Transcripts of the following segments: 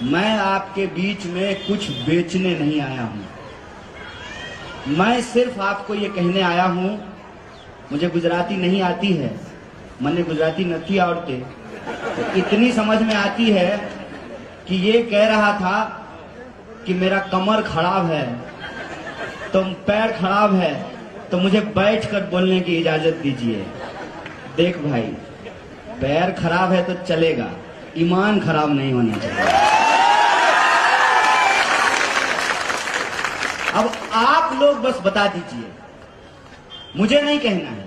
मैं आपके बीच में कुछ बेचने नहीं आया हूं। मैं सिर्फ आपको ये कहने आया हूं, मुझे गुजराती नहीं आती है, मैंने गुजराती नहीं आवड़ते, तो इतनी समझ में आती है कि ये कह रहा था कि मेरा कमर खराब है, तो पैर खराब है, तो मुझे बैठकर बोलने की इजाजत दीजिए। देख भाई, पैर खराब है तो चलेगा, ईमान खराब नहीं होना चाहिए। अब आप लोग बस बता दीजिए, मुझे नहीं कहना है,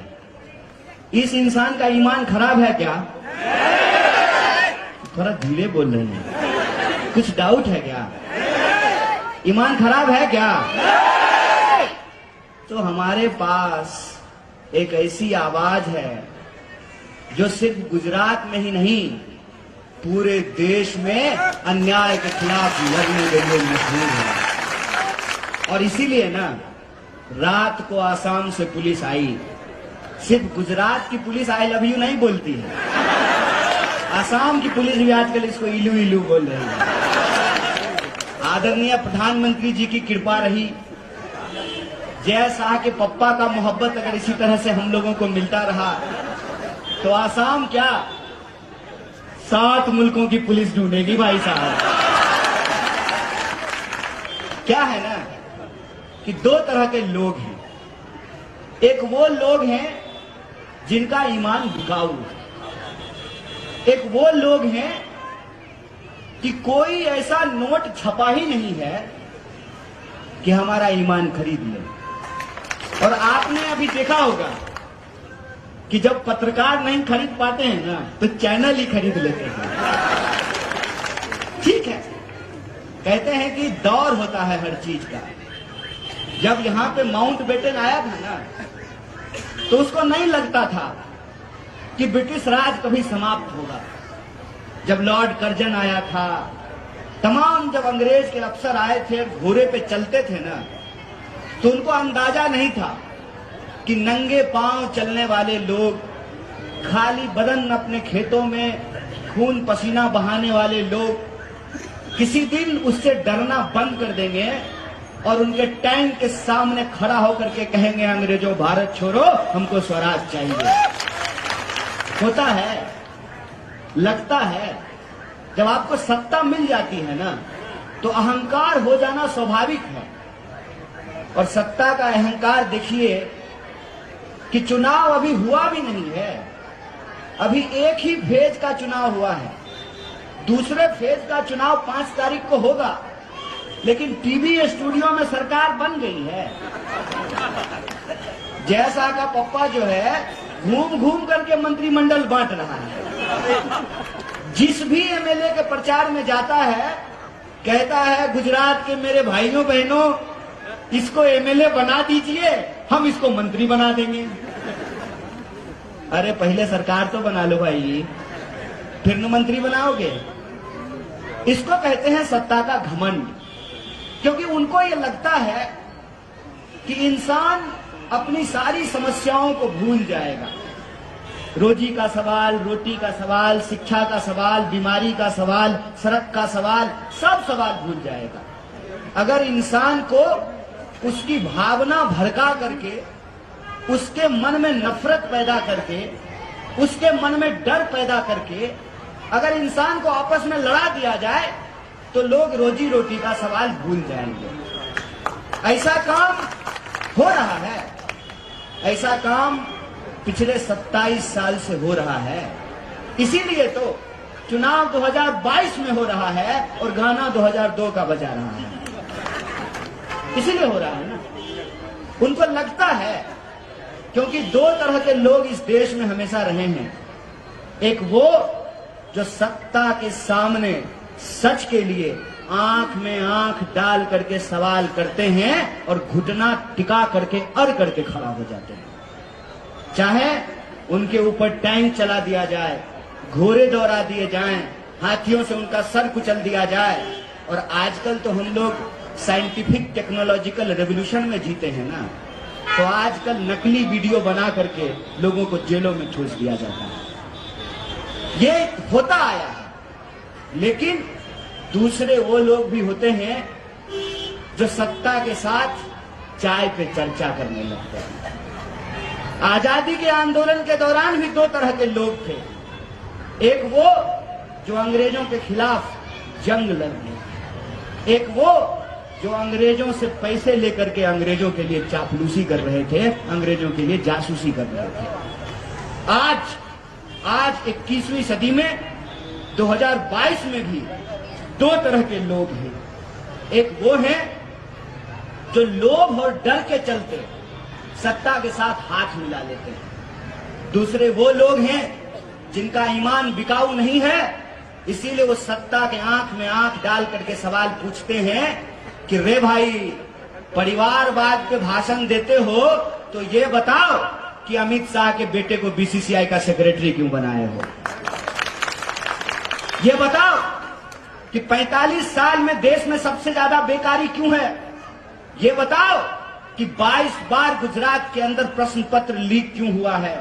इस इंसान का ईमान खराब है क्या? थोड़ा धीरे बोल रहे हैं, कुछ डाउट है क्या? ईमान खराब है क्या? तो हमारे पास एक ऐसी आवाज है जो सिर्फ गुजरात में ही नहीं, पूरे देश में अन्याय के खिलाफ लड़ने के लिए मशहूर है। और इसीलिए ना, रात को आसाम से पुलिस आई। सिर्फ गुजरात की पुलिस आई लव यू नहीं बोलती है, आसाम की पुलिस भी आजकल इसको इलू इलू बोल रही है। आदरणीय प्रधानमंत्री जी की कृपा रही, जय शाह के पप्पा का मोहब्बत अगर इसी तरह से हम लोगों को मिलता रहा तो आसाम क्या 7 मुल्कों की पुलिस ढूंढेगी भाई साहब। क्या है ना कि 2 तरह के लोग हैं। एक वो लोग हैं जिनका ईमान बिकाऊ है, एक वो लोग हैं कि कोई ऐसा नोट छपा ही नहीं है कि हमारा ईमान खरीद ले। और आपने अभी देखा होगा कि जब पत्रकार नहीं खरीद पाते हैं ना, तो चैनल ही खरीद लेते हैं। ठीक है, कहते हैं कि दौर होता है हर चीज का। जब यहां पे माउंट बेटन आया था ना, तो उसको नहीं लगता था कि ब्रिटिश राज कभी समाप्त होगा। जब लॉर्ड कर्जन आया था, तमाम जब अंग्रेज के अफसर आए थे, घोड़े पे चलते थे ना, तो उनको अंदाजा नहीं था कि नंगे पांव चलने वाले लोग, खाली बदन अपने खेतों में खून पसीना बहाने वाले लोग किसी दिन उससे डरना बंद कर देंगे और उनके टैंक के सामने खड़ा होकर के कहेंगे, अंग्रेजों भारत छोड़ो, हमको स्वराज चाहिए। होता है, लगता है, जब आपको सत्ता मिल जाती है ना, तो अहंकार हो जाना स्वाभाविक है। और सत्ता का अहंकार देखिए कि चुनाव अभी हुआ भी नहीं है, अभी एक ही फेज का चुनाव हुआ है, दूसरे फेज का चुनाव 5 तारीख को होगा, लेकिन टीवी स्टूडियो में सरकार बन गई है। जय शाह का पप्पा जो है घूम घूम करके मंत्रिमंडल बांट रहा है। जिस भी एमएलए के प्रचार में जाता है, कहता है, गुजरात के मेरे भाइयों बहनों, इसको एमएलए बना दीजिए, हम इसको मंत्री बना देंगे। अरे पहले सरकार तो बना लो भाई, फिर न मंत्री बनाओगे। इसको कहते हैं सत्ता का घमंड, क्योंकि उनको ये लगता है कि इंसान अपनी सारी समस्याओं को भूल जाएगा। रोजी का सवाल, रोटी का सवाल, शिक्षा का सवाल, बीमारी का सवाल, सड़क का सवाल, सब सवाल भूल जाएगा। अगर इंसान को उसकी भावना भड़का करके, उसके मन में नफरत पैदा करके, उसके मन में डर पैदा करके अगर इंसान को आपस में लड़ा दिया जाए, तो लोग रोजी रोटी का सवाल भूल जाएंगे। ऐसा काम हो रहा है, ऐसा काम पिछले 27 साल से हो रहा है। इसीलिए तो चुनाव 2022 में हो रहा है और गाना 2002 का बजा रहा है। इसीलिए हो रहा है ना, उनको लगता है, क्योंकि 2 तरह के लोग इस देश में हमेशा रहे हैं। एक वो जो सत्ता के सामने सच के लिए आंख में आंख डाल करके सवाल करते हैं और घुटना टिका करके अड़ करके खड़ा हो जाते हैं। चाहे उनके ऊपर टैंक चला दिया जाए, घोड़े दौड़ा दिए जाएं, हाथियों से उनका सर कुचल दिया जाए। और आजकल तो हम लोग साइंटिफिक टेक्नोलॉजिकल रेवोल्यूशन में जीते हैं ना, तो आजकल नकली वीडियो बना करके लोगों को जेलों में ठूस दिया जाता है। ये होता आया है, लेकिन दूसरे वो लोग भी होते हैं जो सत्ता के साथ चाय पे चर्चा करने लगते हैं। आजादी के आंदोलन के दौरान भी दो तरह के लोग थे। एक वो जो अंग्रेजों के खिलाफ जंग लड़ रहे, एक वो जो अंग्रेजों से पैसे लेकर के अंग्रेजों के लिए चापलूसी कर रहे थे, अंग्रेजों के लिए जासूसी कर रहे थे। आज 21वीं सदी में 2022 में भी दो तरह के लोग हैं। एक वो है जो लोभ और डर के चलते सत्ता के साथ हाथ मिला लेते हैं। दूसरे वो लोग हैं जिनका ईमान बिकाऊ नहीं है, इसीलिए वो सत्ता के आंख में आंख डाल करके सवाल पूछते हैं कि रे भाई, परिवारवाद पे भाषण देते हो तो ये बताओ कि अमित शाह के बेटे को बीसीसीआई का सेक्रेटरी क्यों बनाए हो? ये बताओ कि 45 साल में देश में सबसे ज्यादा बेकारी क्यों है? ये बताओ कि 22 बार गुजरात के अंदर प्रश्न पत्र लीक क्यों हुआ है?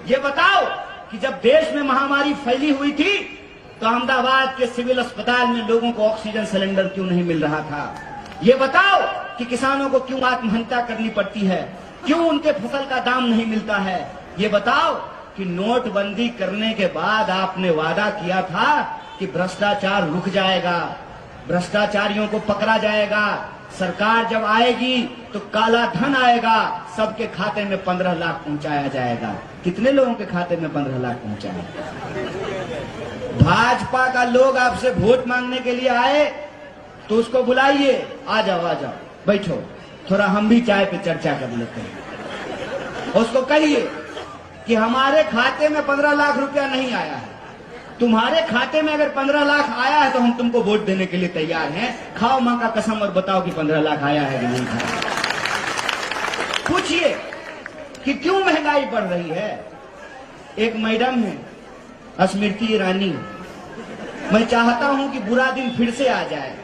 ये बताओ कि जब देश में महामारी फैली हुई थी तो अहमदाबाद के सिविल अस्पताल में लोगों को ऑक्सीजन सिलेंडर क्यों नहीं मिल रहा था? ये बताओ कि किसानों को क्यों आत्महत्या करनी पड़ती है, क्यों उनके फसल का दाम नहीं मिलता है? ये बताओ कि नोटबंदी करने के बाद आपने वादा किया था कि भ्रष्टाचार रुक जाएगा, भ्रष्टाचारियों को पकड़ा जाएगा, सरकार जब आएगी तो काला धन आएगा, सबके खाते में 15 लाख पहुंचाया जाएगा। कितने लोगों के खाते में 15 लाख पहुंचाया? भाजपा का लोग आपसे वोट मांगने के लिए आए तो उसको बुलाइए, आ जाओ बैठो, थोड़ा हम भी चाय पे चर्चा कर लेते हैं। उसको कहिए कि हमारे खाते में 15 लाख रुपया नहीं आया है, तुम्हारे खाते में अगर 15 लाख आया है तो हम तुमको वोट देने के लिए तैयार हैं। खाओ मां का कसम और बताओ कि 15 लाख आया है कि नहीं आया। पूछिए कि क्यों महंगाई बढ़ रही है। एक मैडम है स्मृति ईरानी, मैं चाहता हूं कि बुरा दिन फिर से आ जाए,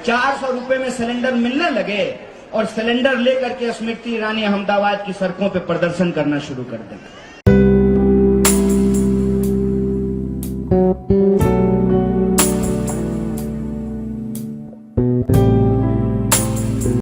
400 रुपए में सिलेंडर मिलने लगे और सिलेंडर लेकर के स्मृति ईरानी अहमदाबाद की सड़कों पे प्रदर्शन करना शुरू कर दें।